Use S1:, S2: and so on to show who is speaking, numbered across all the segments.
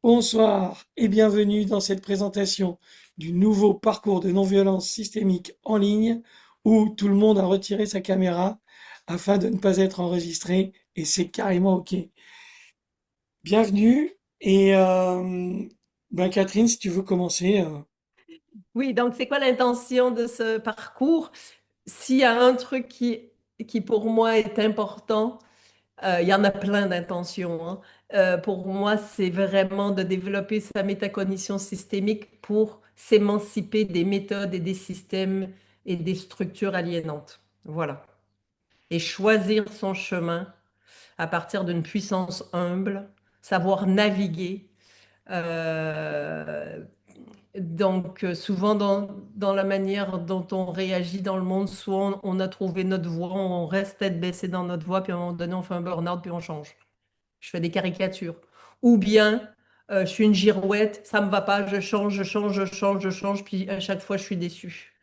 S1: Bonsoir et bienvenue dans cette présentation du nouveau parcours de non-violence systémique en ligne où tout le monde a retiré sa caméra afin de ne pas être enregistré et c'est carrément OK. Bienvenue et Catherine, si tu veux commencer.
S2: Oui, donc c'est quoi l'intention de ce parcours? S'il y a un truc qui pour moi est important, il y en a plein d'intentions, hein. Pour moi, c'est vraiment de développer sa métacognition systémique pour s'émanciper des méthodes et des systèmes et des structures aliénantes. Voilà. Et choisir son chemin à partir d'une puissance humble, savoir naviguer. euh, Souvent dans la manière dont on réagit dans le monde, soit on a trouvé notre voie, on reste tête baissée dans notre voie, puis à un moment donné, on fait un burn-out, puis on change. Je fais des caricatures. Ou bien, je suis une girouette, ça me va pas, je change, je change, je change, je change, puis à chaque fois, je suis déçue.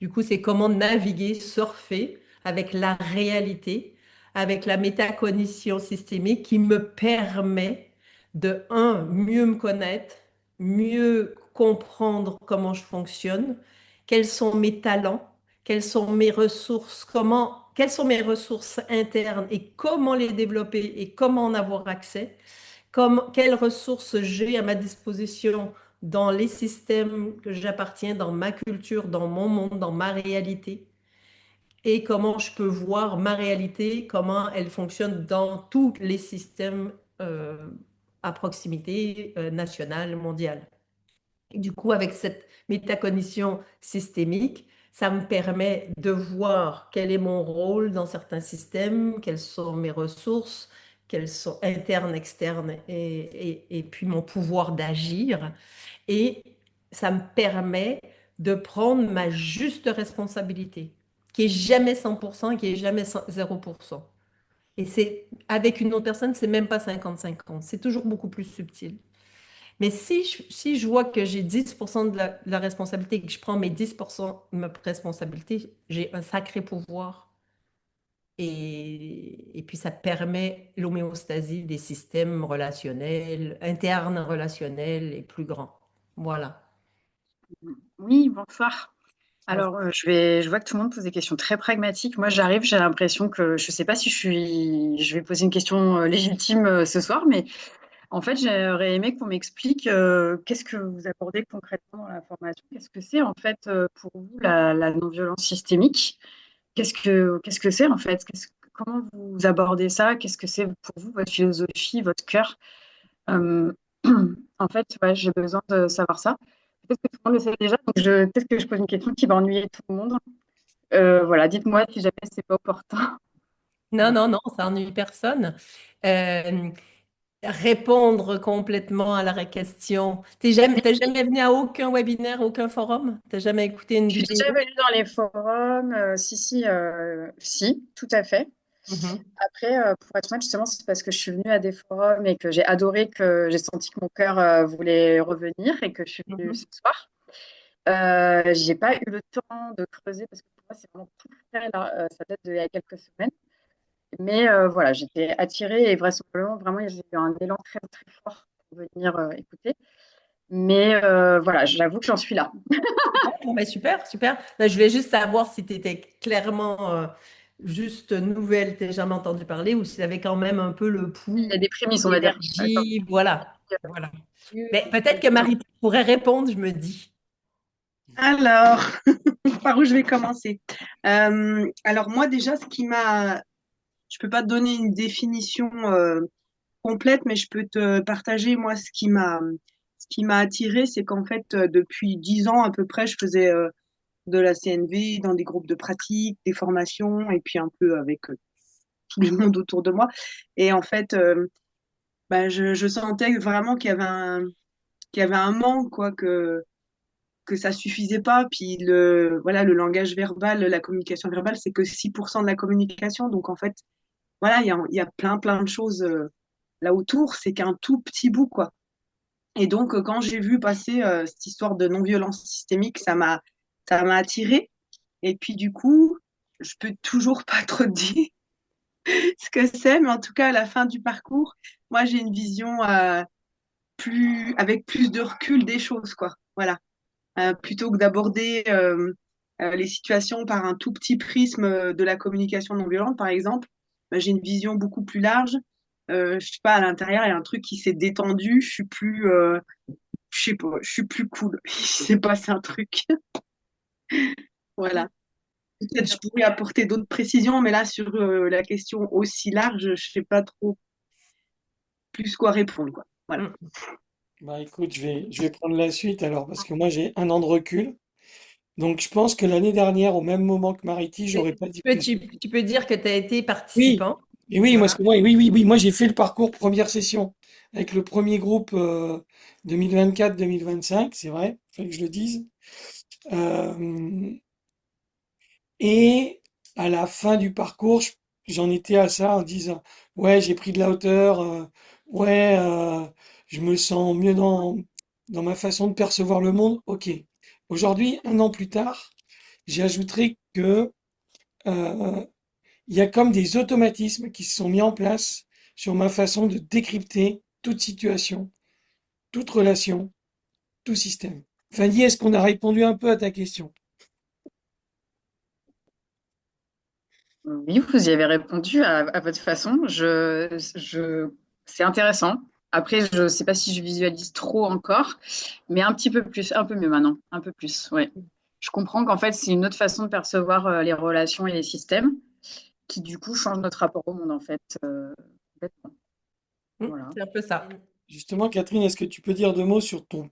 S2: Du coup, c'est comment naviguer, surfer avec la réalité, avec la métacognition systémique qui me permet de, un, mieux me connaître, mieux comprendre comment je fonctionne, quels sont mes talents, quelles sont mes ressources, quelles sont mes ressources internes et comment les développer et comment en avoir accès, quelles ressources j'ai à ma disposition dans les systèmes que j'appartiens, dans ma culture, dans mon monde, dans ma réalité, et comment je peux voir ma réalité, comment elle fonctionne dans tous les systèmes à proximité nationale, mondiale. Et du coup, avec cette métacognition systémique, ça me permet de voir quel est mon rôle dans certains systèmes, quelles sont mes ressources, quelles sont internes, externes, et puis mon pouvoir d'agir. Et ça me permet de prendre ma juste responsabilité, qui est jamais 100%, qui est jamais 0%. Et c'est avec une autre personne, c'est même pas 50-50, c'est toujours beaucoup plus subtil. Mais si je vois que j'ai 10% de la responsabilité et que je prends mes 10% de ma responsabilité, j'ai un sacré pouvoir. Et puis, ça permet l'homéostasie des systèmes relationnels, internes relationnels et plus grands. Voilà.
S3: Oui, bonsoir. Alors, je vois que tout le monde pose des questions très pragmatiques. Moi, j'arrive, j'ai l'impression que je ne sais pas si je vais poser une question légitime ce soir, mais en fait, j'aurais aimé qu'on m'explique qu'est-ce que vous abordez concrètement dans la formation. Qu'est-ce que c'est en fait pour vous la non-violence systémique? Qu'est-ce que c'est en fait? Comment vous abordez ça? Qu'est-ce que c'est pour vous, votre philosophie, votre cœur? Euh, En fait, ouais, j'ai besoin de savoir ça. Peut-être que tout le monde le sait déjà, donc peut-être que je pose une question qui va ennuyer tout le monde. Voilà, dites-moi si jamais c'est pas opportun.
S2: Non, non, non, ça ennuie personne. Euh, Répondre complètement à la question. T'es jamais venu à aucun webinaire, aucun forum? T'as jamais écouté une
S3: Je suis déjà
S2: vidéo?
S3: venue dans les forums, si, tout à fait.
S2: Mhm,
S3: Après, pour être honnête, justement, c'est parce que je suis venue à des forums et que j'ai adoré, que j'ai senti que mon cœur voulait revenir et que je suis venue
S2: mhm.
S3: ce soir. J'ai pas eu le temps de creuser parce que pour moi, c'est vraiment tout frais là. Ça date d'il y a quelques semaines. Mais voilà, j'étais attirée et vraisemblablement, vraiment, j'ai eu un élan très, très fort pour venir écouter. Mais voilà, j'avoue que j'en suis là.
S2: Bon, ben, super, super. Ben, je voulais juste savoir si tu étais clairement juste nouvelle, t'as jamais entendu parler, ou si tu avais quand même un peu le
S3: Il y a
S2: pouls,
S3: des prémices, on va dire. Attends.
S2: l'énergie, voilà. Voilà.
S3: Oui,
S2: Mais
S3: oui,
S2: peut-être
S3: oui,
S2: que
S3: non.
S2: Marie pourrait répondre, je me dis.
S4: Alors, par où je vais commencer? Alors moi déjà, je peux pas te donner une définition complète, mais je peux te partager moi ce qui m'a attiré, c'est qu'en fait depuis 10 ans à peu près, je faisais de la CNV dans des groupes de pratique, des formations, et puis un peu avec tout le monde autour de moi. Et en fait, je sentais vraiment qu'il y avait un manque, quoi, que ça suffisait pas. Puis voilà, le langage verbal, la communication verbale, c'est que 6% de la communication. Donc en fait, voilà, il y a plein de choses là autour. C'est qu'un tout petit bout, quoi. Et donc, quand j'ai vu passer cette histoire de non-violence systémique, ça m'a attirée. Et puis du coup, je peux toujours pas trop te dire ce que c'est, mais en tout cas, à la fin du parcours, moi, j'ai une vision avec plus de recul des choses, quoi. Voilà. Plutôt que d'aborder les situations par un tout petit prisme de la communication non violente, par exemple, j'ai une vision beaucoup plus large. Je sais pas, à l'intérieur, il y a un truc qui s'est détendu. Je sais pas, je suis plus cool. Il s'est passé un truc. Voilà. Peut-être je pourrais apporter d'autres précisions, mais là, sur la question aussi large, je sais pas trop plus quoi répondre, quoi. Voilà.
S2: Mm.
S1: Bah écoute, je vais prendre la suite alors, parce que moi j'ai un an de recul. Donc je pense que l'année dernière, au même moment que Mariti, j'aurais pas dit plus.
S2: Tu peux dire que tu as été
S1: Oui,
S2: participant.
S1: et oui, moi,
S2: Voilà.
S1: oui, moi j'ai fait le parcours première session avec le premier groupe 2024-2025, c'est vrai, il fallait que je le dise. Euh, et à la fin du parcours, j'en étais à ça en disant, ouais, j'ai pris de la hauteur, ouais, je me sens mieux dans ma façon de percevoir le monde. Ok. Aujourd'hui, un an plus tard, j'ajouterais que euh, il y a comme des automatismes qui se sont mis en place sur ma façon de décrypter toute situation, toute relation, tout système. Fanny, est-ce qu'on a répondu un peu à ta question?
S3: Oui, vous y avez répondu à votre façon. C'est intéressant. Après, je ne sais pas si je visualise trop encore, mais un petit peu plus, un peu mieux maintenant, un peu plus, ouais. Je comprends qu'en fait, c'est une autre façon de percevoir les relations et les systèmes qui, du coup, change notre rapport au monde, en fait. Complètement. Voilà.
S2: C'est un peu ça.
S1: Justement, Catherine, est-ce que tu peux dire deux mots sur ton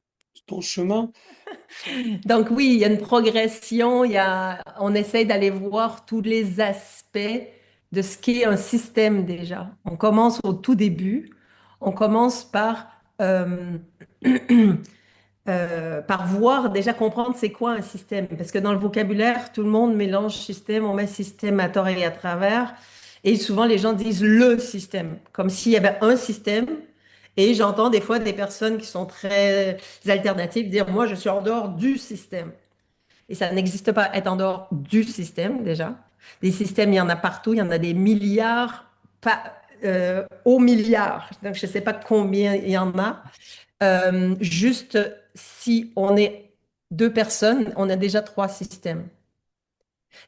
S1: chemin?
S2: Donc oui, il y a une progression, on essaye d'aller voir tous les aspects de ce qu'est un système déjà. On commence au tout début, on commence par voir, déjà comprendre c'est quoi un système. Parce que dans le vocabulaire, tout le monde mélange système, on met système à tort et à travers. Et souvent, les gens disent le système, comme s'il y avait un système. Et j'entends des fois des personnes qui sont très alternatives dire, moi, je suis en dehors du système. Et ça n'existe pas, être en dehors du système déjà. Des systèmes, il y en a partout, il y en a des milliards, pas, au milliard. Donc, je ne sais pas combien il y en a. Juste si on est deux personnes, on a déjà trois systèmes.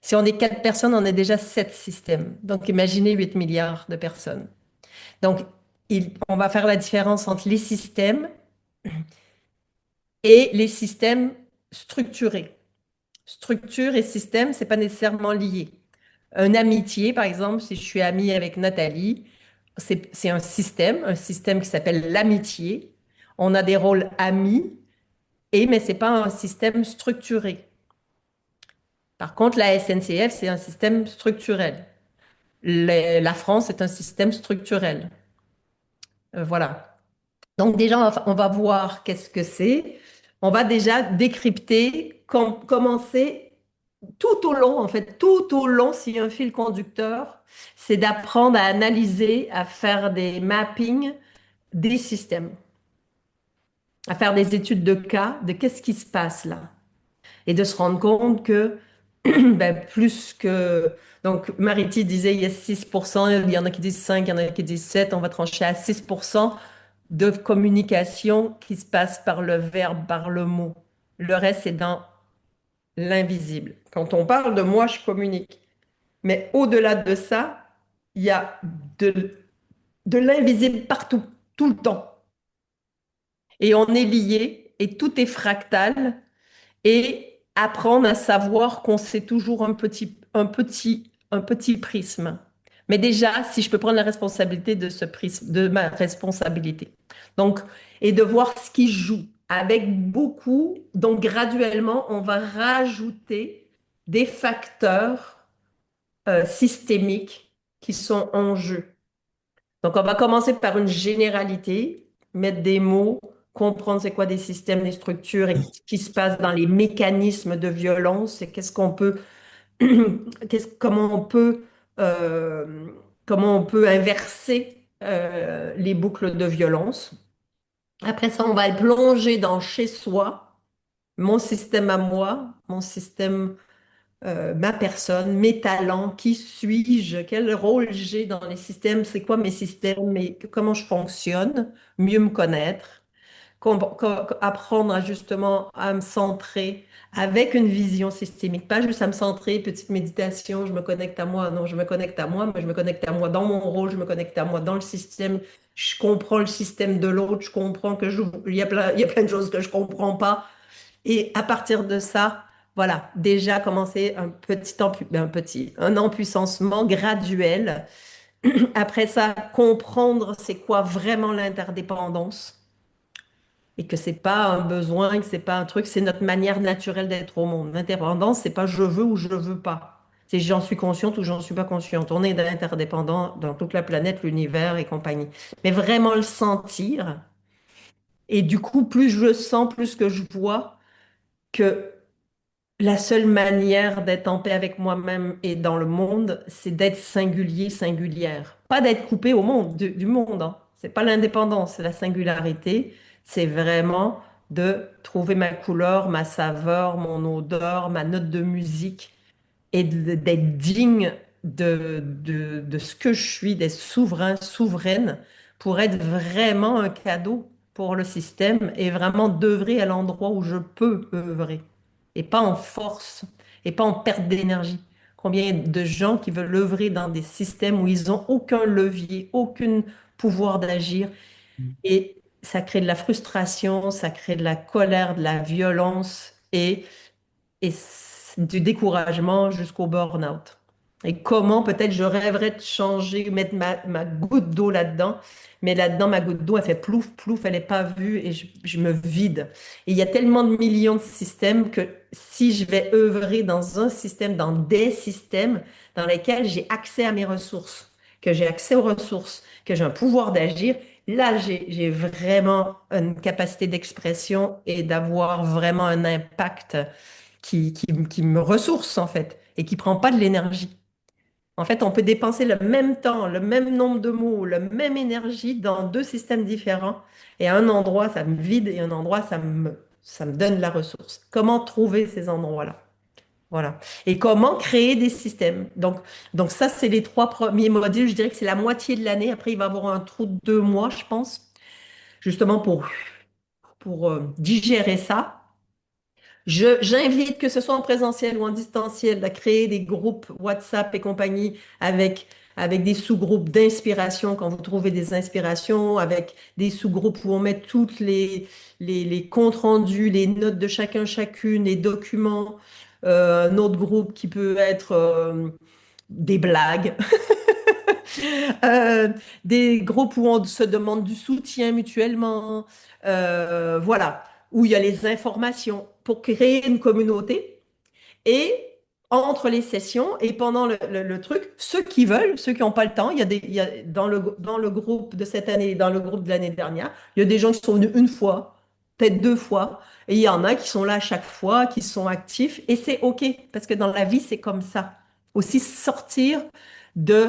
S2: Si on est quatre personnes, on a déjà sept systèmes. Donc imaginez 8 milliards de personnes. Donc on va faire la différence entre les systèmes et les systèmes structurés. Structure et système, c'est pas nécessairement lié. Une amitié, par exemple, si je suis amie avec Nathalie, c'est un système qui s'appelle l'amitié. On a des rôles amis, mais ce n'est pas un système structuré. Par contre, la SNCF, c'est un système structurel. La France est un système structurel. Voilà. Donc déjà, on va voir qu'est-ce que c'est. On va déjà décrypter, commencer tout au long, en fait, tout au long, s'il y a un fil conducteur, c'est d'apprendre à analyser, à faire des mappings des systèmes, à faire des études de cas de qu'est-ce qui se passe là. Et de se rendre compte que ben, plus que... Donc, Mariti disait, il y a 6%, il y en a qui disent 5, il y en a qui disent 7, on va trancher à 6% de communication qui se passe par le verbe, par le mot. Le reste, c'est dans l'invisible. Quand on parle de moi, je communique. Mais au-delà de ça, il y a de, de l'invisible partout, tout le temps. Et on est lié et tout est fractal et apprendre à savoir qu'on sait toujours un petit prisme. Mais déjà, si je peux prendre la responsabilité de ce prisme, de ma responsabilité. Donc, et de voir ce qui joue avec beaucoup. Donc, graduellement, on va rajouter des facteurs systémiques qui sont en jeu. Donc, on va commencer par une généralité, mettre des mots, comprendre c'est quoi des systèmes, des structures et ce qui se passe dans les mécanismes de violence et comment euh, comment on peut inverser les boucles de violence. Après ça, on va plonger dans chez soi, mon système à moi, mon système ma personne, mes talents, qui suis-je, quel rôle j'ai dans les systèmes, c'est quoi mes systèmes, comment je fonctionne, mieux me connaître. apprendre à justement à me centrer avec une vision systémique, pas juste à me centrer, petite méditation, je me connecte à moi. Non, je me connecte à moi, mais je me connecte à moi dans mon rôle, je me connecte à moi dans le système, je comprends le système de l'autre, je comprends il y a plein de choses que je comprends pas. Et à partir de ça, voilà, déjà commencer un empuissancement graduel. Après ça, comprendre c'est quoi vraiment l'interdépendance et que c'est pas un besoin, que c'est pas un truc, c'est notre manière naturelle d'être au monde. L'interdépendance, c'est pas je veux ou je veux pas. C'est j'en suis consciente ou j'en suis pas consciente. On est interdépendant dans toute la planète, l'univers et compagnie. Mais vraiment le sentir. Et du coup, plus je le sens, plus que je vois que la seule manière d'être en paix avec moi-même et dans le monde, c'est d'être singulier, singulière. Pas d'être coupé au monde, du monde, hein. C'est pas l'indépendance, c'est la singularité. C'est vraiment de trouver ma couleur, ma saveur, mon odeur, ma note de musique et d'être digne de ce que je suis, d'être souverain, souveraine, pour être vraiment un cadeau pour le système et vraiment d'œuvrer à l'endroit où je peux œuvrer et pas en force et pas en perte d'énergie. Combien de gens qui veulent œuvrer dans des systèmes où ils n'ont aucun levier, aucun pouvoir d'agir et ça crée de la frustration, ça crée de la colère, de la violence du découragement jusqu'au burn-out. Et comment peut-être je rêverais de changer, mettre ma goutte d'eau là-dedans, mais là-dedans, ma goutte d'eau, elle fait plouf, plouf, elle n'est pas vue et je me vide. Et il y a tellement de millions de systèmes que si je vais œuvrer dans un système, dans des systèmes dans lesquels j'ai accès à mes ressources, que j'ai accès aux ressources, que j'ai un pouvoir d'agir, là, j'ai vraiment une capacité d'expression et d'avoir vraiment un impact qui me ressource en fait et qui prend pas de l'énergie. En fait, on peut dépenser le même temps, le même nombre de mots, la même énergie dans deux systèmes différents. Et à un endroit, ça me vide et à un endroit, ça me donne la ressource. Comment trouver ces endroits-là? Voilà. Et comment créer des systèmes? Donc ça, c'est les trois premiers modules. Je dirais que c'est la moitié de l'année. Après, il va y avoir un trou de 2 mois, je pense, justement pour digérer ça. J'invite, que ce soit en présentiel ou en distanciel, à créer des groupes WhatsApp et compagnie avec des sous-groupes d'inspiration quand vous trouvez des inspirations, avec des sous-groupes où on met toutes les comptes rendus, les notes de chacun, chacune, les documents. Un autre groupe qui peut être des blagues. Euh, des groupes où on se demande du soutien mutuellement, voilà, où il y a les informations pour créer une communauté. Et entre les sessions et pendant le truc, ceux qui veulent, ceux qui n'ont pas le temps, il y a dans le groupe de cette année et dans le groupe de l'année dernière, il y a des gens qui sont venus une fois, peut-être 2 fois, et il y en a qui sont là à chaque fois, qui sont actifs, et c'est OK, parce que dans la vie, c'est comme ça. Aussi sortir de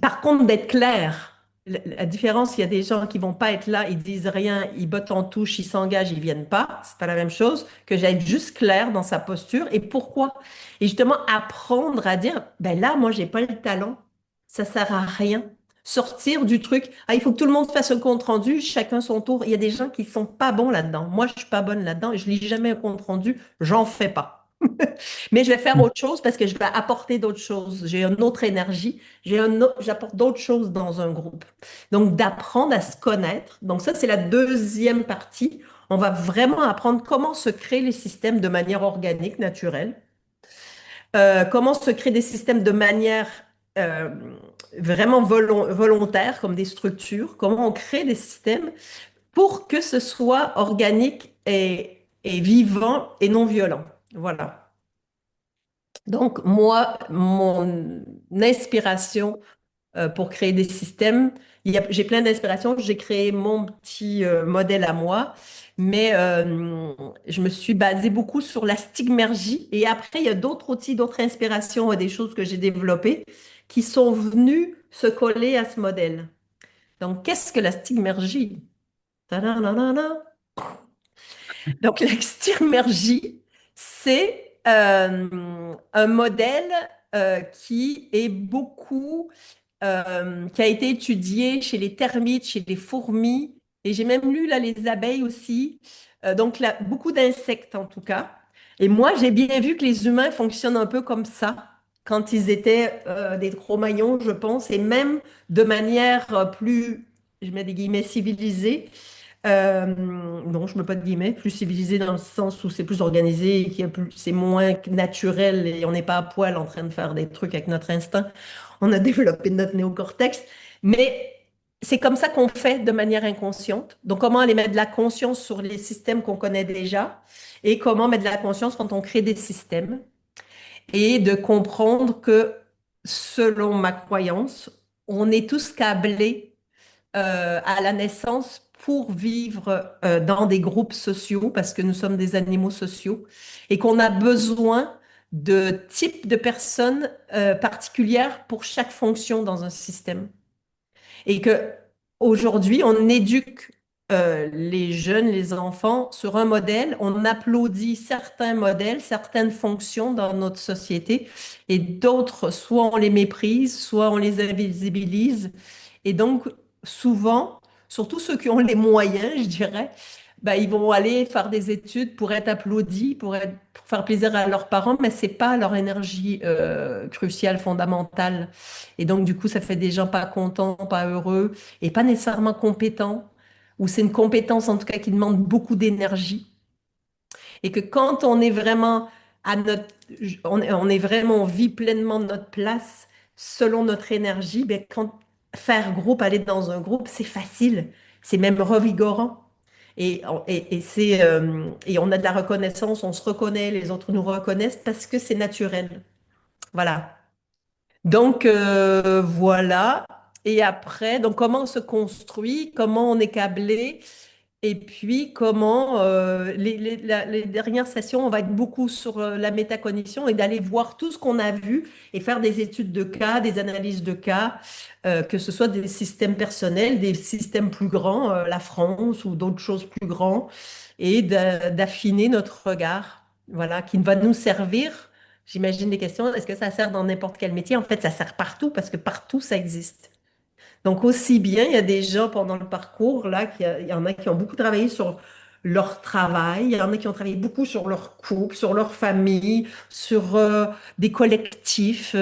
S2: par contre, d'être clair. La différence, il y a des gens qui vont pas être là, ils disent rien, ils bottent en touche, ils s'engagent, ils viennent pas. C'est pas la même chose que d'être juste clair dans sa posture et pourquoi. Et justement, apprendre à dire, ben là, moi, j'ai pas le talent. Ça sert à rien. Sortir du truc. Ah, il faut que tout le monde fasse un compte rendu, chacun son tour. Il y a des gens qui sont pas bons là-dedans. Moi, je suis pas bonne là-dedans et je lis jamais un compte rendu. J'en fais pas. Mais je vais faire autre chose parce que je vais apporter d'autres choses. J'ai une autre énergie, j'apporte d'autres choses dans un groupe. Donc, d'apprendre à se connaître. Donc, ça, c'est la deuxième partie. On va vraiment apprendre comment se créer les systèmes de manière organique, naturelle. Comment se créer des systèmes de manière euh, vraiment volontaire, comme des structures. Comment on crée des systèmes pour que ce soit organique et vivant et non violent. Voilà. Donc, moi, mon inspiration pour créer des systèmes, j'ai plein d'inspirations. J'ai créé mon petit modèle à moi, mais je me suis basée beaucoup sur la stigmergie. Et après, il y a d'autres outils, d'autres inspirations et des choses que j'ai développées qui sont venues se coller à ce modèle. Donc, qu'est-ce que la stigmergie? Ta-da-da-da-da. Donc, l'extirmergie, c'est un modèle qui est qui a été étudié chez les termites, chez les fourmis Et j'ai même lu là les abeilles aussi. Donc là, beaucoup d'insectes en tout cas. Et moi, j'ai bien vu que les humains fonctionnent un peu comme ça quand ils étaient des Cro-Magnons, je pense, et même de manière plus, je mets des guillemets, civilisée. Non, je mets pas de guillemets, plus civilisée dans le sens où c'est plus organisé, et c'est moins naturel et on n'est pas à poil en train de faire des trucs avec notre instinct. On a développé notre néocortex, mais c'est comme ça qu'on fait de manière inconsciente. Donc, comment aller mettre de la conscience sur les systèmes qu'on connaît déjà et comment mettre de la conscience quand on crée des systèmes et de comprendre que, selon ma croyance, on est tous câblés à la naissance pour vivre dans des groupes sociaux parce que nous sommes des animaux sociaux et qu'on a besoin de types de personnes particulières pour chaque fonction dans un système. Et que aujourd'hui, on éduque les jeunes, les enfants sur un modèle, on applaudit certains modèles, certaines fonctions dans notre société, et d'autres, soit on les méprise, soit on les invisibilise. Et donc, souvent, surtout ceux qui ont les moyens, je dirais, ben, ils vont aller faire des études pour être applaudis, pour faire plaisir à leurs parents, mais c'est pas leur énergie cruciale, fondamentale. Et donc, du coup, ça fait des gens pas contents, pas heureux et pas nécessairement compétents, ou c'est une compétence en tout cas qui demande beaucoup d'énergie. Et que quand on est vraiment à notre, on est vraiment, on vit pleinement notre place selon notre énergie, ben quand faire groupe, aller dans un groupe, c'est facile, c'est même revigorant. Et on a de la reconnaissance, on se reconnaît, les autres nous reconnaissent parce que c'est naturel. Voilà. Donc, voilà. Et après, donc comment on se construit, comment on est câblé, et puis comment les dernières sessions, on va être beaucoup sur la métacognition et d'aller voir tout ce qu'on a vu et faire des études de cas, des analyses de cas, que ce soit des systèmes personnels, des systèmes plus grands, la France ou d'autres choses plus grands, et d'affiner notre regard, voilà, qui va nous servir. J'imagine des questions, est-ce que ça sert dans n'importe quel métier? En fait, ça sert partout parce que partout, ça existe. Donc, aussi bien, il y a des gens pendant le parcours, là, il y en a qui ont beaucoup travaillé sur leur travail, il y en a qui ont travaillé beaucoup sur leur couple, sur leur famille, sur des collectifs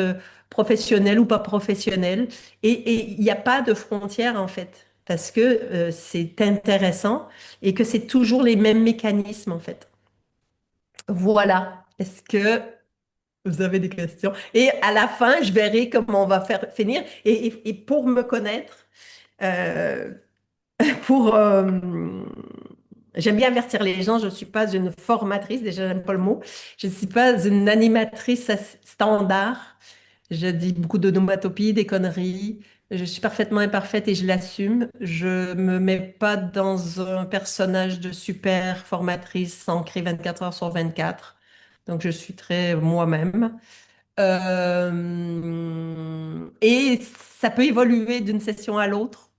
S2: professionnels ou pas professionnels. Et il n'y a pas de frontières, en fait, parce que c'est intéressant et que c'est toujours les mêmes mécanismes, en fait. Voilà. Est-ce que vous avez des questions? Et à la fin, je verrai comment on va faire finir. Et pour me connaître, euh, pour, j'aime bien avertir les gens, je ne suis pas une formatrice, déjà j'aime pas le mot, je ne suis pas une animatrice standard, je dis beaucoup d'onomatopie, des conneries, je suis parfaitement imparfaite et je l'assume, je me mets pas dans un personnage de super formatrice ancrée 24 heures sur 24, donc je suis très moi-même. Et ça peut évoluer d'une session à l'autre.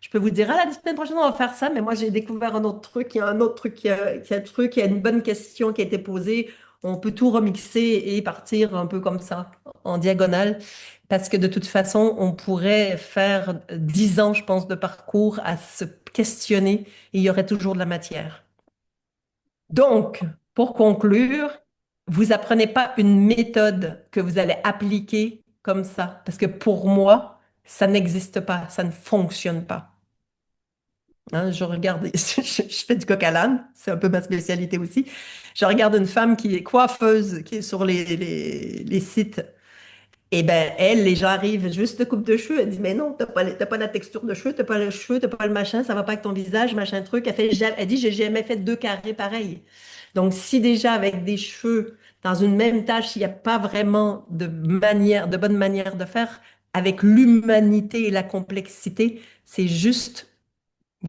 S2: Je peux vous dire, ah, la semaine prochaine, on va faire ça, mais moi, j'ai découvert un autre truc, il y a un autre truc, il y a un truc, il y a une bonne question qui a été posée. On peut tout remixer et partir un peu comme ça, en diagonale, parce que de toute façon, on pourrait faire 10 ans, je pense, de parcours à se questionner et il y aurait toujours de la matière. Donc, pour conclure, vous apprenez pas une méthode que vous allez appliquer comme ça, parce que pour moi, ça n'existe pas, ça ne fonctionne pas. Hein, je regarde, je fais du coq à l'âne, c'est un peu ma spécialité aussi. Je regarde une femme qui est coiffeuse, qui est sur les sites. Et ben elle, les gens arrivent juste de coupe de cheveux. Elle dit, mais non, t'as pas la texture de cheveux, t'as pas le cheveu, t'as pas le machin, ça va pas avec ton visage, machin truc. Elle dit, j'ai jamais fait deux carrés pareils. Donc, si déjà avec des cheveux, dans une même tâche, il n'y a pas vraiment de bonne manière de faire, avec l'humanité et la complexité, c'est juste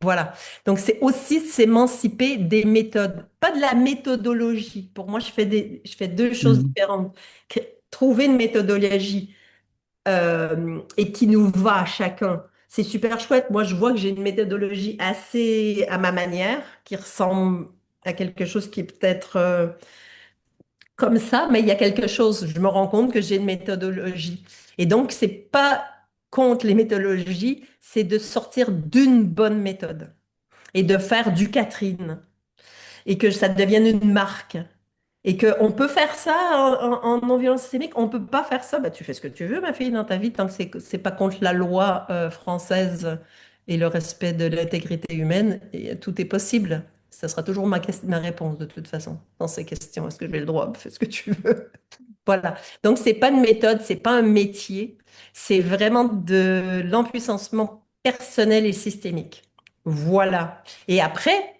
S2: voilà. Donc, c'est aussi s'émanciper des méthodes, pas de la méthodologie. Pour moi, je fais deux choses
S1: Mhm.
S2: différentes. Trouver une méthodologie et qui nous va à chacun. C'est super chouette. Moi, je vois que j'ai une méthodologie assez à ma manière, qui ressemble à quelque chose qui est peut-être comme ça, mais il y a quelque chose. Je me rends compte que j'ai une méthodologie. Et donc, c'est pas contre les méthodologies, c'est de sortir d'une bonne méthode. et de faire du Catherine et que ça devienne une marque. Et qu'on peut faire ça en non-violence systémique, on peut pas faire ça. Bah, tu fais ce que tu veux, ma fille, dans ta vie, tant que c'est pas contre la loi française et le respect de l'intégrité humaine, et tout est possible. Ça sera toujours ma réponse, de toute façon, dans ces questions. Est-ce que j'ai le droit? Fais ce que tu veux. Voilà. Donc, c'est pas une méthode, c'est pas un métier, c'est vraiment de l'empuissancement personnel et systémique. Voilà. Et après,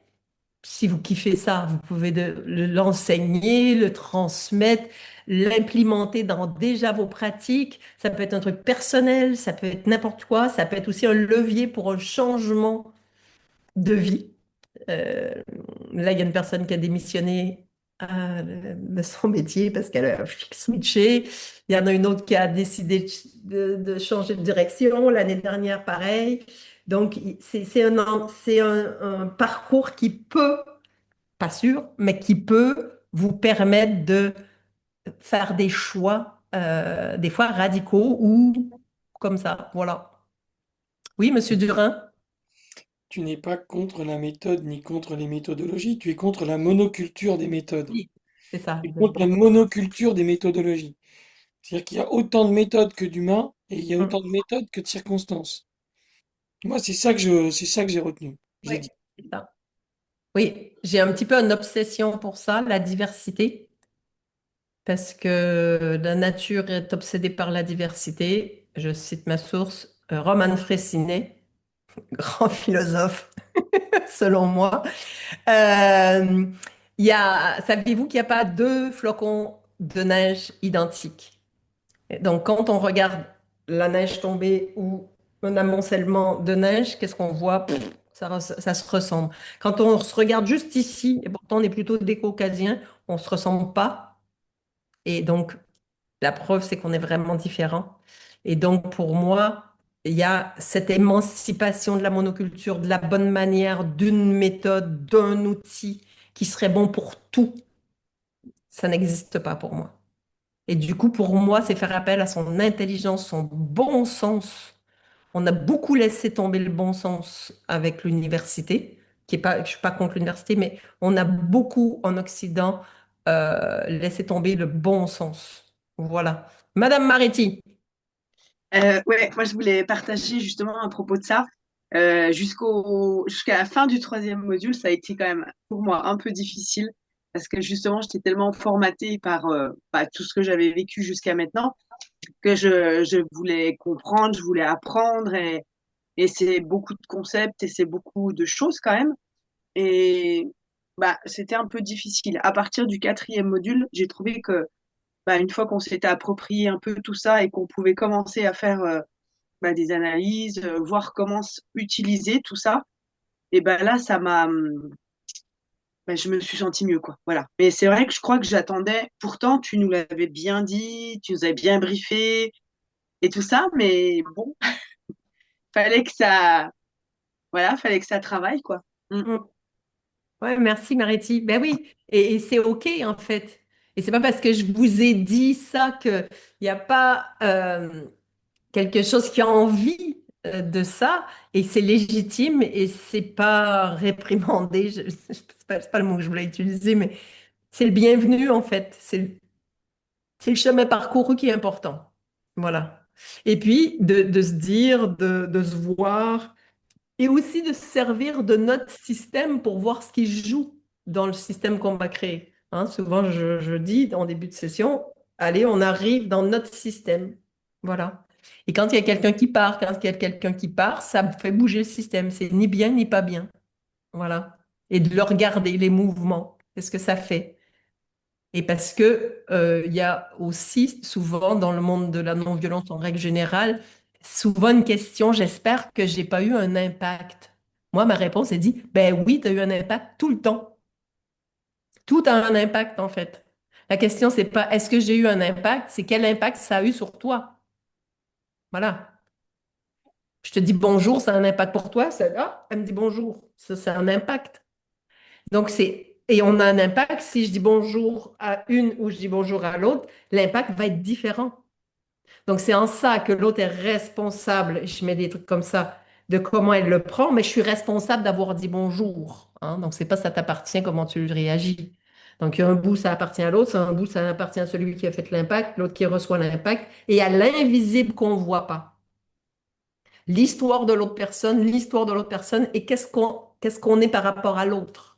S2: si vous kiffez ça, vous pouvez l'enseigner, le transmettre, l'implémenter dans déjà vos pratiques. Ça peut être un truc personnel, ça peut être n'importe quoi, ça peut être aussi un levier pour un changement de vie. Euh, Là, il y a une personne qui a démissionné de son métier parce qu'elle a switché. Il y en a une autre qui a décidé de changer de direction. L'année dernière, pareil. Donc, c'est un parcours qui peut, pas sûr, mais qui peut vous permettre de faire des choix, des fois radicaux ou comme ça. Voilà. Oui, Monsieur Durin?
S1: Tu n'es pas contre la méthode ni contre les méthodologies, tu es contre la monoculture des méthodes.
S2: Oui, c'est ça,
S1: Tu es contre la monoculture des méthodologies. C'est-à-dire qu'il y a autant de méthodes que d'humains et il y a autant de méthodes que de circonstances. Moi, c'est ça que j'ai retenu.
S2: Oui,
S1: J'ai dit.
S2: c'est ça. Oui, j'ai un petit peu une obsession pour ça, la diversité, parce que la nature est obsédée par la diversité. Je cite ma source, Roman Frécinet, grand philosophe, selon moi. Euh, Saviez-vous qu'il n'y a pas deux flocons de neige identiques? Donc, quand on regarde la neige tomber ou un amoncellement de neige, qu'est-ce qu'on voit? Ça se ressemble. Quand on se regarde juste ici, et pourtant on est plutôt des Caucasiens, on ne se ressemble pas. Et donc, la preuve, c'est qu'on est vraiment différents. Et donc, pour moi, il y a cette émancipation de la monoculture, de la bonne manière, d'une méthode, d'un outil qui serait bon pour tout. Ça n'existe pas pour moi. Et du coup, pour moi, c'est faire appel à son intelligence, son bon sens. On a beaucoup laissé tomber le bon sens avec l'université, qui est pas, je suis pas contre l'université, mais on a beaucoup en Occident laissé tomber le bon sens. Voilà. Madame Maretti.
S4: Ouais, moi je voulais partager justement à propos de ça. Jusqu'à la fin du troisième module, ça a été quand même pour moi un peu difficile parce que justement j'étais tellement formatée par tout ce que j'avais vécu jusqu'à maintenant que je voulais comprendre, je voulais apprendre et c'est beaucoup de concepts et c'est beaucoup de choses quand même. Et c'était un peu difficile. À partir du quatrième module, j'ai trouvé que une fois qu'on s'était approprié un peu tout ça et qu'on pouvait commencer à faire des analyses, voir comment utiliser tout ça, et ben là, je me suis sentie mieux, quoi. Voilà. Mais c'est vrai que je crois que j'attendais. Pourtant, tu nous l'avais bien dit, tu nous avais bien briefé et tout ça, mais bon, fallait que ça, voilà, fallait que ça travaille, quoi. Mm.
S2: Mm. Ouais, merci Maretti. Ben oui, et c'est OK en fait. Et c'est pas parce que je vous ai dit ça qu'il n'y a pas quelque chose qui a envie de ça et c'est légitime et c'est pas réprimandé. C'est pas le mot que je voulais utiliser, mais c'est le bienvenu en fait. C'est le chemin parcouru qui est important. Voilà. Et puis de se dire, de se voir et aussi de se servir de notre système pour voir ce qui joue dans le système qu'on va créer. Hein, souvent, je dis en début de session, allez, on arrive dans notre système. Voilà. Et quand il y a quelqu'un qui part, quand il y a quelqu'un qui part, ça fait bouger le système. C'est ni bien ni pas bien. Voilà. Et de le regarder, les mouvements. Qu'est-ce que ça fait? Et parce que il y a aussi souvent dans le monde de la non-violence en règle générale, souvent une question, j'espère que j'ai pas eu un impact. Moi, ma réponse est dit, ben oui, tu as eu un impact tout le temps. Tout a un impact en fait. La question, c'est pas est-ce que j'ai eu un impact, c'est quel impact ça a eu sur toi. Voilà. Je te dis bonjour, ça a un impact pour toi. Elle me dit bonjour. Ça a un impact. Donc, et on a un impact, si je dis bonjour à une ou je dis bonjour à l'autre, l'impact va être différent. Donc, c'est en ça que l'autre est responsable, je mets des trucs comme ça, de comment elle le prend, mais je suis responsable d'avoir dit bonjour, hein. Donc, c'est pas ça t'appartient, comment tu réagis. Donc, il y a un bout, ça appartient à l'autre, un bout, ça appartient à celui qui a fait l'impact, l'autre qui reçoit l'impact, et à l'invisible qu'on ne voit pas. L'histoire de l'autre personne, et qu'est-ce qu'on est par rapport à l'autre.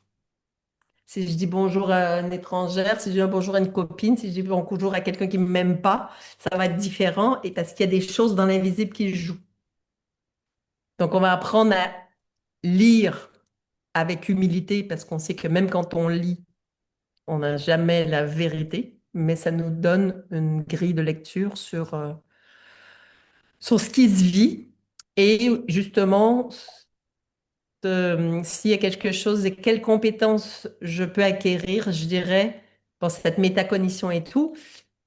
S2: Si je dis bonjour à une étrangère, si je dis un bonjour à une copine, si je dis bonjour à quelqu'un qui ne m'aime pas, ça va être différent, et parce qu'il y a des choses dans l'invisible qui jouent. Donc, on va apprendre à lire avec humilité, parce qu'on sait que même quand on lit, on n'a jamais la vérité, mais ça nous donne une grille de lecture sur ce qui se vit. Et justement, s'il y a quelque chose et quelles compétences je peux acquérir, je dirais, bon, cette métacognition et tout,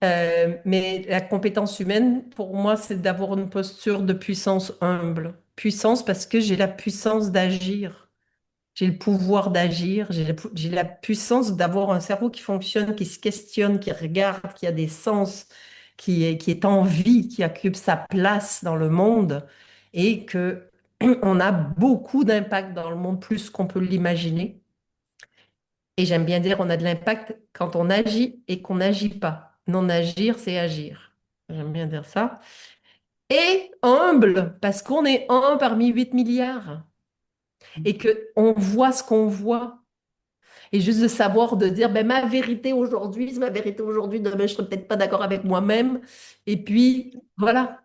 S2: mais la compétence humaine, pour moi, c'est d'avoir une posture de puissance humble. Puissance parce que j'ai la puissance d'agir. J'ai le pouvoir d'agir, j'ai la puissance d'avoir un cerveau qui fonctionne, qui se questionne, qui regarde, qui a des sens, qui est en vie, qui occupe sa place dans le monde et que on a beaucoup d'impact dans le monde, plus qu'on peut l'imaginer. Et j'aime bien dire on a de l'impact quand on agit et qu'on n'agit pas. Non agir, c'est agir. J'aime bien dire ça. Et humble, parce qu'on est un parmi 8 milliards et qu'on voit ce qu'on voit. Et juste de savoir, de dire, ben, ma vérité aujourd'hui, c'est ma vérité aujourd'hui, demain, je ne serai peut-être pas d'accord avec moi-même. Et puis, voilà.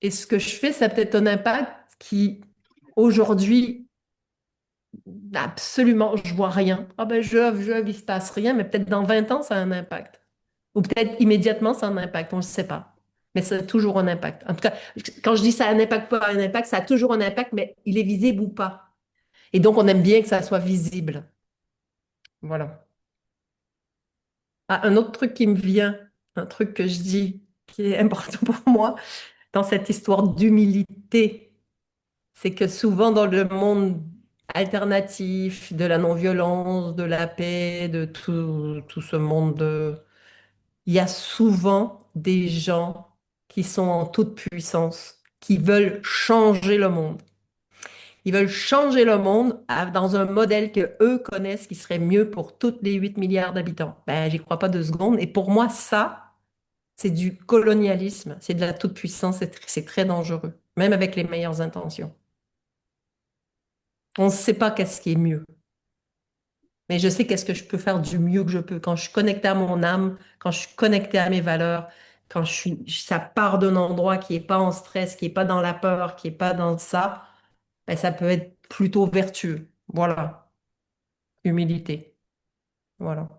S2: Et ce que je fais, ça a peut-être un impact qui, aujourd'hui, absolument, je vois rien. Ah ben, il se passe rien, mais peut-être dans 20 ans, ça a un impact. Ou peut-être immédiatement, ça a un impact, on ne le sait pas. Mais ça a toujours un impact. En tout cas, quand je dis ça a un impact, pas un impact, ça a toujours un impact, mais il est visible ou pas. Et donc, on aime bien que ça soit visible. Voilà. Ah, un autre truc qui me vient, un truc que je dis qui est important pour moi dans cette histoire d'humilité, c'est que souvent dans le monde alternatif, de la non-violence, de la paix, de tout ce monde, il y a souvent des gens qui sont en toute puissance, qui veulent changer le monde. Ils veulent changer le monde dans un modèle que eux connaissent qui serait mieux pour toutes les 8 milliards d'habitants. Ben, j'y crois pas 2 secondes. Et pour moi, ça, c'est du colonialisme, c'est de la toute-puissance, c'est très dangereux, même avec les meilleures intentions. On ne sait pas qu'est-ce qui est mieux, mais je sais qu'est-ce que je peux faire du mieux que je peux. Quand je suis connectée à mon âme, quand je suis connectée à mes valeurs, quand ça part d'un endroit qui n'est pas en stress, qui n'est pas dans la peur, qui n'est pas dans ça, ben, ça peut être plutôt vertueux. Voilà, humilité. Voilà.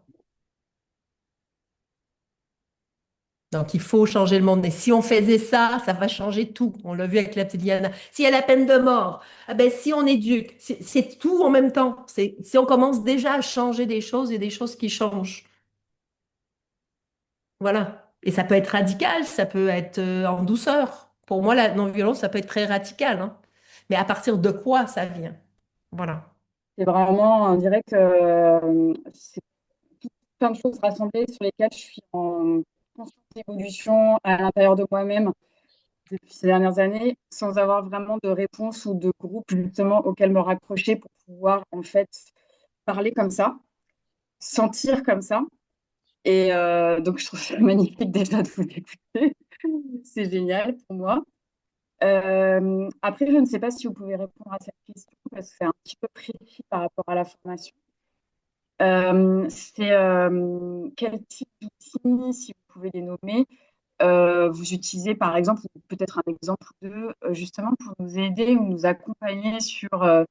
S2: Donc, il faut changer le monde. Et si on faisait ça, ça va changer tout. On l'a vu avec la petite Diana. S'il y a la peine de mort, ah ben, si on éduque, c'est tout en même temps. Si on commence déjà à changer des choses, il y a des choses qui changent. Voilà. Et ça peut être radical, ça peut être en douceur. Pour moi, la non-violence, ça peut être très radical, hein. Mais à partir de quoi ça vient? Voilà.
S3: C'est vraiment un direct, c'est plein de choses rassemblées sur lesquelles je suis en constante évolution à l'intérieur de moi-même depuis ces dernières années, sans avoir vraiment de réponse ou de groupe justement auquel me raccrocher pour pouvoir en fait parler comme ça, sentir comme ça. Et donc je trouve ça magnifique déjà de vous écouter. C'est génial pour moi. Après, je ne sais pas si vous pouvez répondre à cette question parce que c'est un petit peu précis par rapport à la formation. C'est quel type d'outils, si vous pouvez les nommer, vous utilisez par exemple, ou peut-être un exemple ou deux, justement pour nous aider ou nous accompagner sur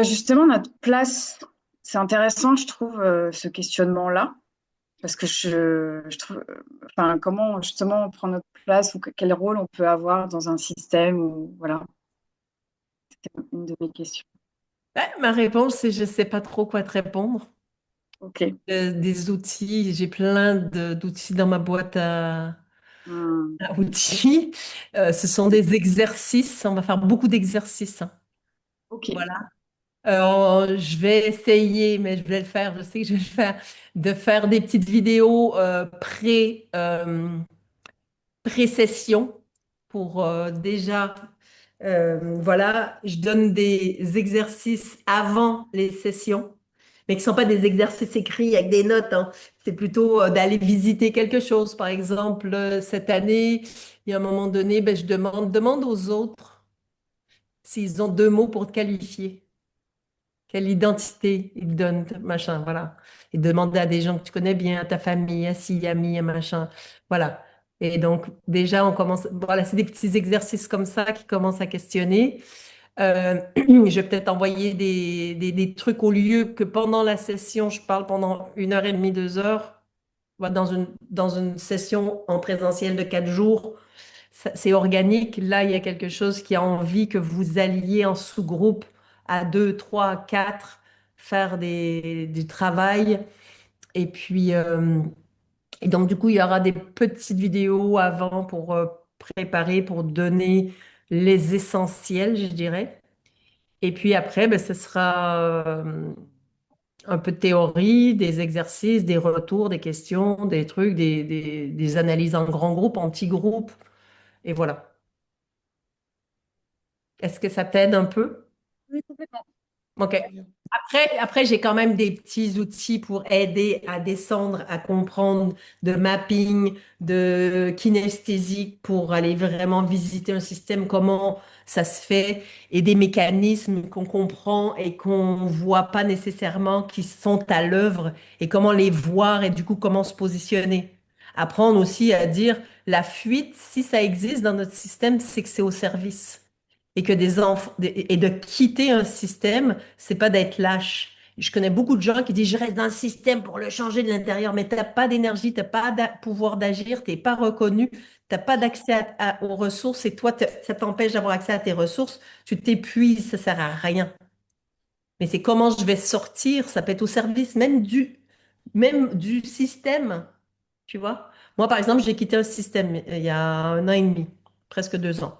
S3: justement notre place. C'est intéressant, je trouve, ce questionnement-là, parce que je trouve, enfin, comment justement on prend notre place ou quel rôle on peut avoir dans un système ou voilà, c'était une de mes questions.
S2: Ouais, ma réponse, c'est je ne sais pas trop quoi te répondre.
S3: Ok.
S2: Des outils, j'ai plein d'outils dans ma boîte
S3: Hmm.
S2: à outils. Ce sont des exercices. On va faire beaucoup d'exercices, hein.
S3: Ok.
S2: Voilà. Je vais essayer, mais je vais le faire, je sais que je vais le faire, de faire des petites vidéos pré-session pour déjà Voilà, je donne des exercices avant les sessions, mais qui ne sont pas des exercices écrits avec des notes, hein. C'est plutôt d'aller visiter quelque chose. Par exemple, cette année, il y a un moment donné, ben, demande aux autres s'ils ont 2 mots pour te qualifier. Quelle identité ils donnent, machin, voilà. Et demander à des gens que tu connais bien, à ta famille, à si, amis, à machin, voilà. Et donc, déjà, on commence, voilà, c'est des petits exercices comme ça qui commencent à questionner. Je vais peut-être envoyer des trucs au lieu que pendant la session, je parle pendant 1 heure et demie, 2 heures. Voilà, dans une session en présentiel de 4 jours, c'est organique. Là, il y a quelque chose qui a envie que vous alliez en sous-groupe à 2, 3, 4, faire du travail. Et puis, et donc, du coup, il y aura des petites vidéos avant pour préparer, pour donner les essentiels, je dirais. Et puis après, ben, ce sera un peu de théorie, des exercices, des retours, des questions, des trucs, des analyses en grand groupe, en petit groupe. Et voilà. Est-ce que ça t'aide un peu?
S3: Oui, complètement.
S2: OK.
S1: Très bien.
S2: Après, j'ai quand même des petits outils pour aider à descendre, à comprendre de mapping, de kinesthésie pour aller vraiment visiter un système, comment ça se fait et des mécanismes qu'on comprend et qu'on voit pas nécessairement qui sont à l'œuvre et comment les voir et du coup comment se positionner. Apprendre aussi à dire la fuite, si ça existe dans notre système, c'est que c'est au service et que des enfants et de quitter un système, c'est pas d'être lâche. Je connais beaucoup de gens qui disent je reste dans le système pour le changer de l'intérieur, mais t'as pas d'énergie, t'as pas de pouvoir d'agir, t'es pas reconnu, t'as pas d'accès aux ressources et toi ça t'empêche d'avoir accès à tes ressources, tu t'épuises, ça sert à rien. Mais c'est comment je vais sortir, ça peut être au service même du système, tu vois. Moi, par exemple, j'ai quitté un système il y a 1 an et demi, presque 2 ans.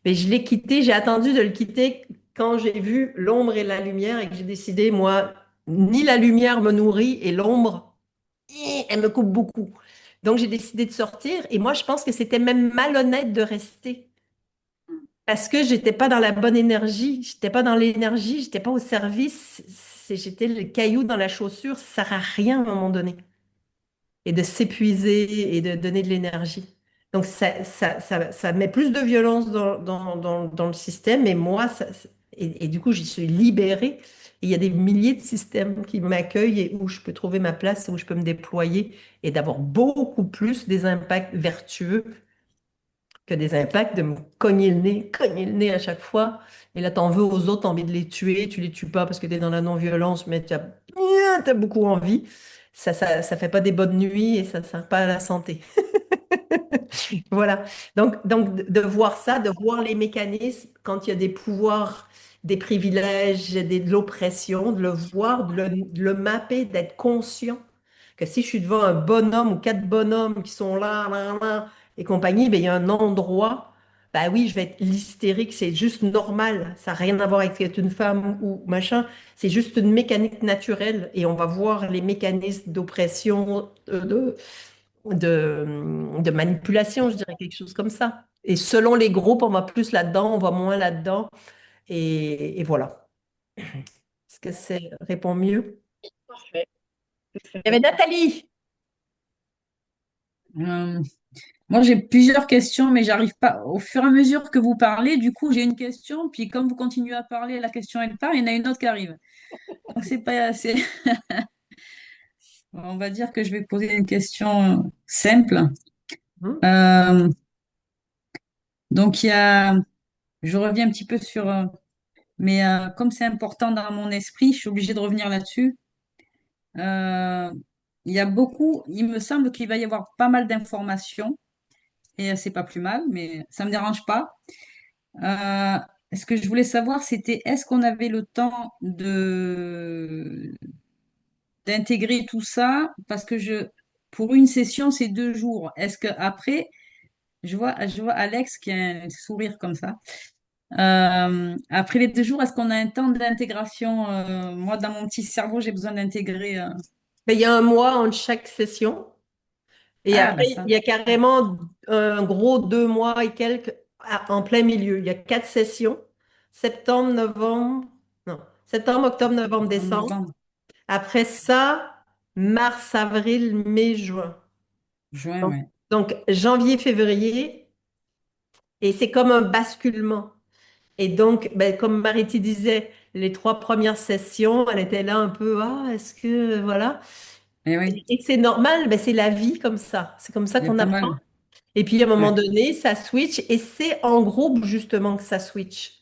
S2: Mais je l'ai quitté, j'ai attendu de le quitter quand j'ai vu l'ombre et la lumière et que j'ai décidé, moi, ni la lumière me nourrit et l'ombre, elle me coupe beaucoup. Donc j'ai décidé de sortir et moi, je pense que c'était même malhonnête de rester parce que j'étais pas dans la bonne énergie, j'étais pas dans l'énergie, j'étais pas au service, j'étais le caillou dans la chaussure, ça sert à rien à un moment donné et de s'épuiser et de donner de l'énergie. Donc, ça met plus de violence dans le système. Et moi, et du coup, j'y suis libérée. Et il y a des milliers de systèmes qui m'accueillent et où je peux trouver ma place, où je peux me déployer et d'avoir beaucoup plus des impacts vertueux que des impacts de me cogner le nez à chaque fois. Et là, t'en veux aux autres, t'as envie de les tuer. Tu les tues pas parce que tu es dans la non-violence, mais t'as beaucoup envie. Ça fait pas des bonnes nuits et ça sert pas à la santé. Voilà. Donc de voir ça, de voir les mécanismes quand il y a des pouvoirs, des privilèges, de l'oppression, de le voir, de le mapper, d'être conscient que si je suis devant un bonhomme ou 4 bonhommes qui sont là, là, là, et compagnie, ben, il y a un endroit, ben oui, je vais être l'hystérique, c'est juste normal. Ça n'a rien à voir avec être une femme ou machin. C'est juste une mécanique naturelle et on va voir les mécanismes d'oppression, de manipulation, je dirais quelque chose comme ça. Et selon les groupes, on va plus là-dedans, on va moins là-dedans. Et voilà. Est-ce que c'est répond mieux?
S3: Parfait. C'est très
S2: Il y avait
S3: bien.
S2: Nathalie.
S5: Euh, Moi, j'ai plusieurs questions, mais j'arrive pas. Au fur et à mesure que vous parlez, du coup, j'ai une question, puis comme vous continuez à parler, la question elle part, il y en a une autre qui arrive. Donc, c'est pas assez. On va dire que je vais poser une question simple.
S2: Hmm.
S5: Euh, donc, je reviens un petit peu sur, mais comme c'est important dans mon esprit, je suis obligée de revenir là-dessus. Euh, il y a beaucoup, il me semble qu'il va y avoir pas mal d'informations, et c'est pas plus mal, mais ça me dérange pas. Euh, Ce que je voulais savoir, c'était est-ce qu'on avait le temps de d'intégrer tout ça? Parce que pour une session, c'est 2 jours. Est-ce que après, je vois Alex qui a un sourire comme ça. Après les 2 jours, est-ce qu'on a un temps d'intégration? Moi, dans mon petit cerveau, j'ai besoin d'intégrer.
S2: Ben, il y a un mois entre chaque session. Et
S5: Ah,
S2: après,
S5: ben
S2: il
S5: ça.
S2: y a carrément un gros 2 mois et quelques en plein milieu. Il y a 4 sessions. Septembre, novembre, non, septembre, octobre, novembre,
S5: En
S2: décembre.
S5: novembre,
S2: Après ça, mars, avril, mai, juin.
S5: juin,
S2: Donc,
S5: ouais.
S2: donc, janvier, février, et c'est comme un basculement. Et donc, ben, comme Mariti disait, les 3 premières sessions, elle était là un peu, ah, est-ce que, voilà.
S5: Eh oui,
S2: Et c'est normal, ben, c'est la vie comme ça. C'est comme ça
S5: il y a
S2: qu'on
S5: pas
S2: apprend.
S5: mal.
S2: Et puis, à un moment
S5: Ouais,
S2: donné, ça switch, et c'est en groupe, justement, que ça switch.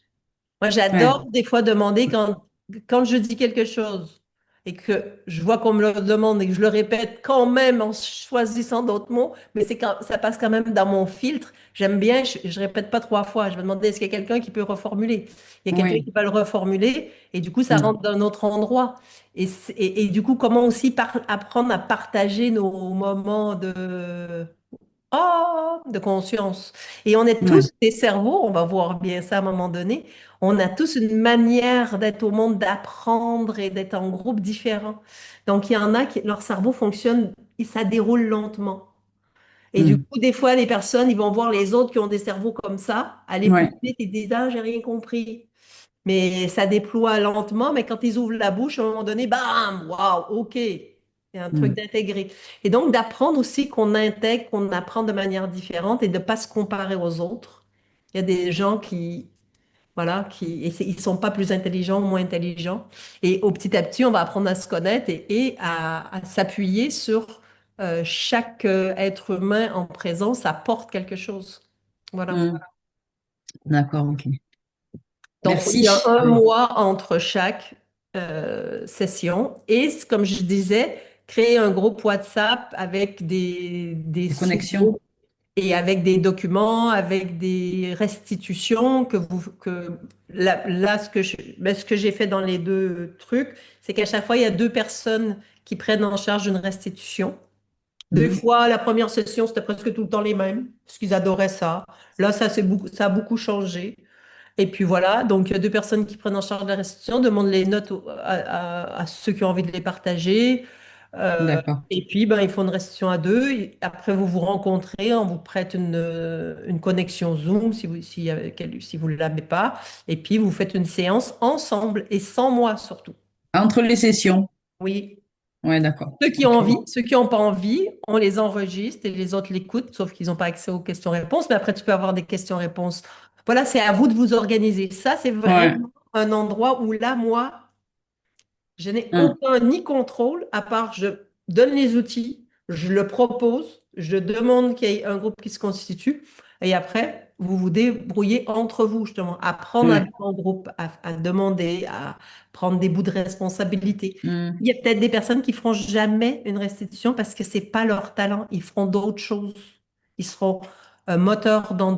S2: Moi,
S5: ouais,
S2: j'adore des fois demander quand je dis quelque chose et que je vois qu'on me le demande et que je le répète quand même en choisissant d'autres mots, mais ça passe quand même dans mon filtre. J'aime bien, je répète pas 3 fois. Je vais demander est-ce qu'il y a quelqu'un qui peut reformuler? Il y a quelqu'un
S5: oui.
S2: qui va le reformuler et du coup, ça
S5: Mm,
S2: rentre d'un autre endroit. Et du coup, comment aussi apprendre à partager nos moments de conscience. Et on est
S5: ouais.
S2: tous des cerveaux, on va voir bien ça à un moment donné. On a tous une manière d'être au monde, d'apprendre et d'être en groupe différent. Donc, il y en a qui, leur cerveau fonctionne, et ça déroule lentement. Et du
S5: Mm,
S2: coup, des fois, les personnes, ils vont voir les autres qui ont des cerveaux comme ça, aller plus
S5: ouais,
S2: vite et disent, ah, j'ai rien compris. Mais ça déploie lentement, mais quand ils ouvrent la bouche, à un moment donné, bam, waouh, OK. Il y a un truc
S5: mm,
S2: d'intégrer. Et donc d'apprendre aussi qu'on intègre, qu'on apprend de manière différente et de ne pas se comparer aux autres. Il y a des gens qui, voilà, ils sont pas plus intelligents ou moins intelligents. Et au petit à petit, on va apprendre à se connaître et à s'appuyer sur chaque être humain en présence apporte quelque chose. Voilà.
S5: mm. D'accord, ok.
S2: Donc, il y a
S5: Merci.
S2: un mois entre chaque session. Et comme je disais, créer un groupe WhatsApp avec des
S5: De connexion.
S2: sous-groupes et avec des documents, avec des restitutions là, ce que j'ai fait dans les deux trucs, c'est qu'à chaque fois, il y a 2 personnes qui prennent en charge une restitution. Des
S5: Mm,
S2: fois, la première session, c'était presque tout le temps les mêmes, parce qu'ils adoraient ça. Là, ça a beaucoup changé. Et puis voilà, donc il y a 2 personnes qui prennent en charge la restitution, demandent les notes à ceux qui ont envie de les partager.
S5: d'accord.
S2: Et puis, ben, ils font une restitution à deux. Et après, vous vous rencontrez, on vous prête une connexion Zoom si vous ne l'avez pas. Et puis, vous faites une séance ensemble et sans moi surtout.
S5: Entre les sessions.
S2: Oui.
S5: Ouais, d'accord.
S2: Ceux qui ont
S5: Ok.
S2: envie, ceux qui n'ont pas envie, on les enregistre et les autres l'écoutent, sauf qu'ils n'ont pas accès aux questions-réponses. Mais après, tu peux avoir des questions-réponses. Voilà, c'est à vous de vous organiser. Ça, c'est
S5: Ouais.
S2: vraiment un endroit où là, moi, je n'ai
S5: Mm,
S2: aucun ni contrôle, à part je donne les outils, je le propose, je demande qu'il y ait un groupe qui se constitue, et après, vous vous débrouillez entre vous, justement, apprendre à
S5: ouais.
S2: vivre en groupe, à demander, à prendre des bouts de responsabilité.
S5: Mm,
S2: Il y a peut-être des personnes qui feront jamais une restitution parce que c'est pas leur talent, ils feront d'autres choses. Ils seront moteurs dans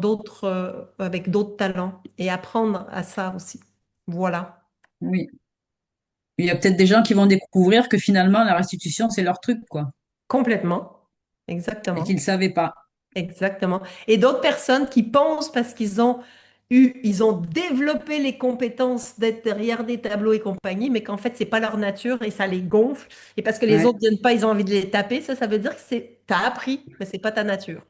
S2: avec d'autres talents, et apprendre à ça aussi. Voilà.
S5: oui. Il y a peut-être des gens qui vont découvrir que finalement, la restitution, c'est leur truc, quoi.
S2: Complètement.
S5: Et qu'ils
S2: Exactement.
S5: ne savaient pas.
S2: Exactement. Et d'autres personnes qui pensent parce ils ont développé les compétences d'être derrière des tableaux et compagnie, mais qu'en fait, c'est pas leur nature et ça les gonfle. Et parce que les
S5: Ouais,
S2: autres viennent pas, ils ont envie de les taper. Ça veut dire que t'as appris, mais c'est pas ta nature.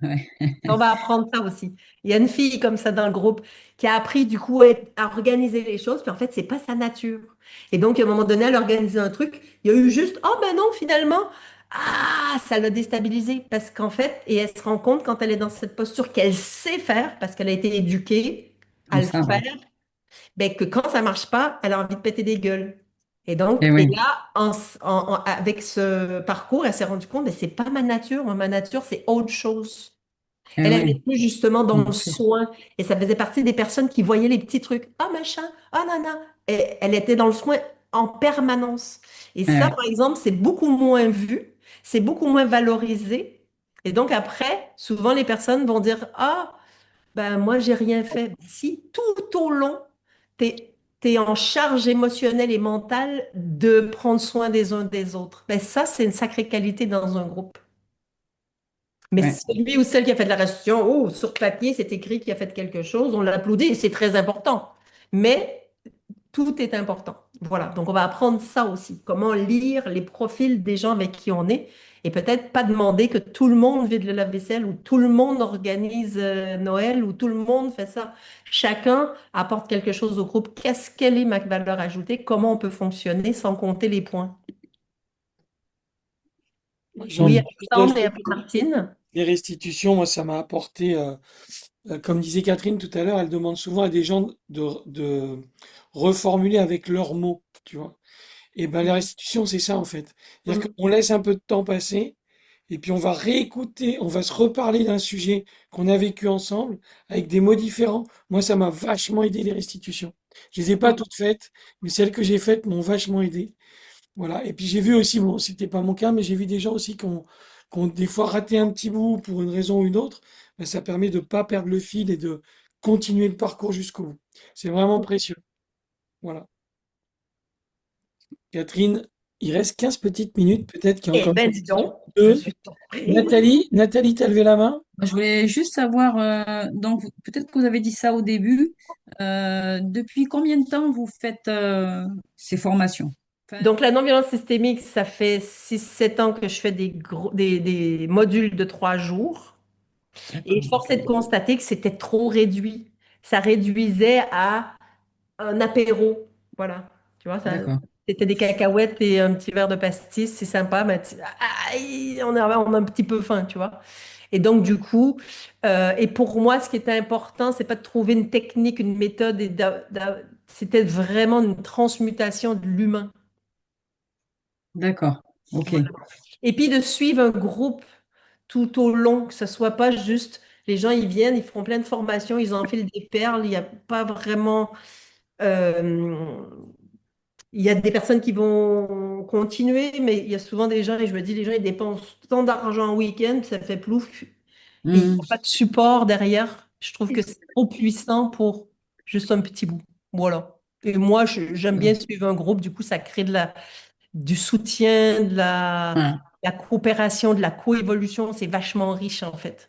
S5: ouais.
S2: On va apprendre ça aussi. Il y a une fille comme ça dans le groupe qui a appris du coup à organiser les choses, puis en fait, c'est pas sa nature. Et donc, à un moment donné, elle a organisé un truc, il y a eu juste, oh ben non, finalement, ah, ça l'a déstabilisée. Parce qu'en fait, et elle se rend compte quand elle est dans cette posture qu'elle sait faire, parce qu'elle a été éduquée à
S5: Comme
S2: le
S5: ça, ouais.
S2: faire, ben que quand ça marche pas, elle a envie de péter des gueules. Et donc,
S5: Et
S2: et
S5: oui.
S2: là, avec ce parcours, elle s'est rendue compte, mais c'est pas ma nature. Moi, ma nature, c'est autre chose.
S5: Et
S2: Elle
S5: oui.
S2: était plus justement dans le
S5: Mm, c'est-
S2: soin et ça faisait partie des personnes qui voyaient les petits trucs. Ah, machin, ah, nana. Et elle était dans le soin en permanence. Et ça,
S5: ouais.
S2: par exemple, c'est beaucoup moins vu, c'est beaucoup moins valorisé. Et donc après, souvent les personnes vont dire, ah, ben moi, j'ai rien fait. Ben, si tout au long, tu es en charge émotionnelle et mentale de prendre soin des uns des autres, ben ça, c'est une sacrée qualité dans un groupe. Mais
S5: Ouais.
S2: celui ou celle qui a fait de la restitution, oh, sur papier, c'est écrit qu'il a fait quelque chose, on l'applaudit et c'est très important. Mais tout est important. Voilà, donc on va apprendre ça aussi, comment lire les profils des gens avec qui on est et peut-être pas demander que tout le monde vide le lave-vaisselle ou tout le monde organise Noël ou tout le monde fait ça. Chacun apporte quelque chose au groupe. Quelle est ma valeur ajoutée? Comment on peut fonctionner sans compter les points? Oui, Alexandre et après Martine.
S1: Les restitutions, moi, ça m'a apporté, comme disait Catherine tout à l'heure, elle demande souvent à des gens de reformuler avec leurs mots, tu vois. Et ben, les restitutions, c'est ça, en fait. C'est-à-dire qu'on laisse un peu de temps passer, et puis on va réécouter, on va se reparler d'un sujet qu'on a vécu ensemble, avec des mots différents. Moi, ça m'a vachement aidé, les restitutions. Je les ai pas toutes faites, mais celles que j'ai faites m'ont vachement aidé. Voilà. Et puis j'ai vu aussi, bon, c'était pas mon cas, mais j'ai vu des gens aussi qui ont des fois raté un petit bout pour une raison ou une autre. Ben, ça permet de pas perdre le fil et de continuer le parcours jusqu'au bout. C'est vraiment précieux. Voilà. Catherine, il reste 15 petites minutes. Peut-être qu'il y a
S2: Eh
S1: encore
S2: ben,
S1: une
S2: dis
S1: question.
S2: donc, je
S1: Deux.
S2: suis surprise.
S1: Nathalie, t'as levé la main?
S5: Je voulais juste savoir, donc peut-être que vous avez dit ça au début, depuis combien de temps vous faites ces formations? Enfin,
S2: Donc, la non-violence systémique, ça fait 6 7 ans que je fais des modules de 3 jours. Et
S5: d'accord,
S2: force est de constater que c'était trop réduit. Ça réduisait à un apéro. Voilà. Tu vois,
S5: d'accord,
S2: c'était des cacahuètes et un petit verre de pastis. C'est sympa, mais on a un petit peu faim, tu vois. Et donc, du coup, et pour moi, ce qui était important, c'est pas de trouver une technique, une méthode, c'était vraiment une transmutation de l'humain.
S5: d'accord, ok,
S2: Voilà. Et puis de suivre un groupe tout au long, que ce soit pas juste les gens, ils viennent, ils font plein de formations, ils enfilent des perles, il n'y a pas vraiment. euh, il y a des personnes qui vont continuer, mais il y a souvent des gens, et je me dis, les gens, ils dépensent tant d'argent en week-end, ça fait plouf, et il n'y
S5: Hmm,
S2: a pas de support derrière. Je trouve que c'est trop puissant pour juste un petit bout. Voilà. Et moi, j'aime bien suivre un groupe, du coup, ça crée du soutien,
S5: ouais,
S2: la coopération, de la coévolution. C'est vachement riche, en fait.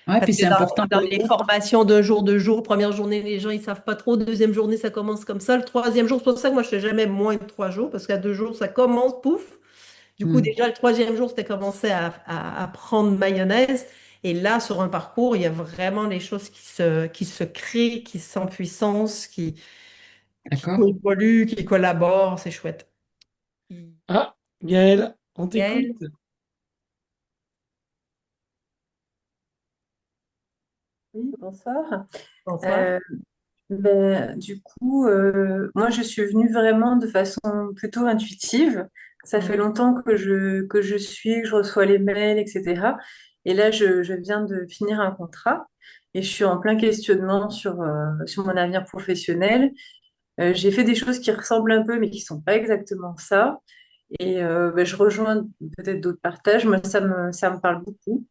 S5: ouais,
S2: Parce
S5: puis
S2: que
S5: c'est important
S2: dans
S5: pour
S2: les
S5: vous.
S2: formations de jour, première journée, les gens, ils savent pas trop. Deuxième journée, ça commence comme ça. Le troisième jour, c'est pour ça que moi, je fais jamais moins de 3 jours, parce qu'à 2 jours, ça commence, pouf. Du coup,
S5: Hmm,
S2: déjà, le troisième jour, c'était commencé à prendre mayonnaise. Et là, sur un parcours, il y a vraiment les choses qui se créent, qui sont en puissance, qui
S5: d'accord.
S2: évoluent, qui collaborent. C'est chouette.
S1: Ah, Gaëlle, on t'écoute.
S2: Gaëlle,
S6: Oui, bonsoir.
S2: bonsoir.
S6: Euh, du coup, moi, je suis venue vraiment de façon plutôt intuitive. Ça fait
S2: Mhm.
S6: longtemps que je suis, que je reçois les mails, etc. Et là, je viens de finir un contrat et je suis en plein questionnement sur mon avenir professionnel. J'ai fait des choses qui ressemblent un peu, mais qui sont pas exactement ça. Et je rejoins peut-être d'autres partages. Moi, ça me parle beaucoup.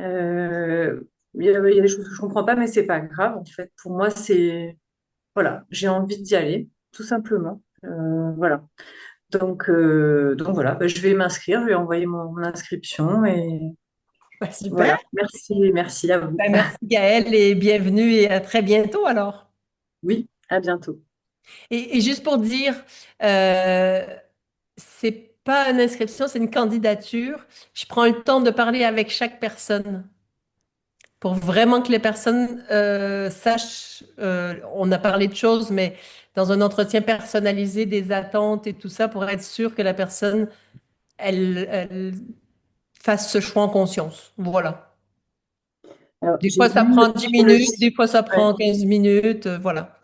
S6: Euh, il y a des choses que je comprends pas, mais c'est pas grave. En fait, pour moi, voilà, j'ai envie d'y aller, tout simplement. Voilà. Donc voilà, je vais m'inscrire, je vais envoyer mon inscription et
S2: Bah, super.
S6: voilà. Merci, merci à vous.
S2: Bah, merci Gaëlle et bienvenue et à très bientôt alors.
S6: Oui, à bientôt.
S2: Et juste pour dire, euh, c'est pas une inscription, c'est une candidature. Je prends le temps de parler avec chaque personne pour vraiment que les personnes sachent, on a parlé de choses, mais dans un entretien personnalisé, des attentes et tout ça, pour être sûr que la personne, elle fasse ce choix en conscience. Voilà.
S6: Alors,
S2: Des fois, ça prend 10
S6: sur le
S2: minutes,
S6: site,
S2: des fois, ça
S6: ouais.
S2: prend 15 minutes, voilà.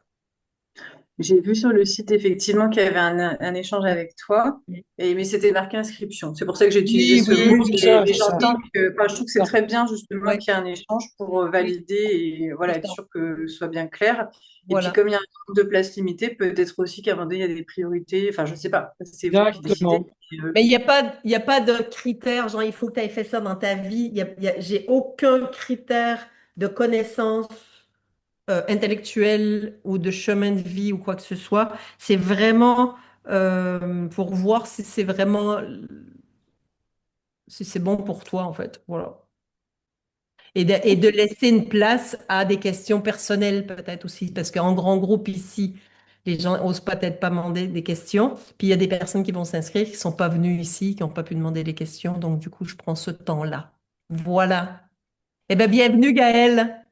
S6: J'ai vu sur le site effectivement qu'il y avait un échange avec toi, mais c'était marqué inscription. C'est pour ça que j'ai utilisé
S2: Oui,
S6: ce mot.
S2: oui,
S1: Oui, c'est
S2: oui,
S1: ça,
S6: Et
S1: c'est ça.
S6: j'entends
S2: oui,
S6: je trouve que c'est
S1: Ça.
S6: très bien justement
S2: oui,
S6: qu'il y ait un échange pour
S2: oui,
S6: valider et voilà,
S2: c'est
S6: être
S2: ça.
S6: sûr que ce soit bien clair. Et puis
S2: Voilà.
S6: comme il y a un nombre de places limitées, peut-être aussi qu'à un moment donné, il y a des priorités. Enfin, je sais pas. C'est vous qui décidez.
S1: Exactement.
S6: Et,
S2: Mais il y a pas de critère, genre, il faut que tu aies fait ça dans ta vie. J'ai aucun critère de connaissance intellectuelle ou de chemin de vie ou quoi que ce soit. C'est vraiment pour voir si c'est vraiment, si c'est bon pour toi, en fait. Voilà. Et de laisser une place à des questions personnelles, peut-être aussi, parce qu'en grand groupe ici, Les gens n'osent peut-être pas demander des questions. Puis il y a des personnes qui vont s'inscrire, qui ne sont pas venues ici, qui n'ont pas pu demander les questions. Donc, du coup, je prends ce temps-là. Voilà. Eh bien, bienvenue, Gaëlle.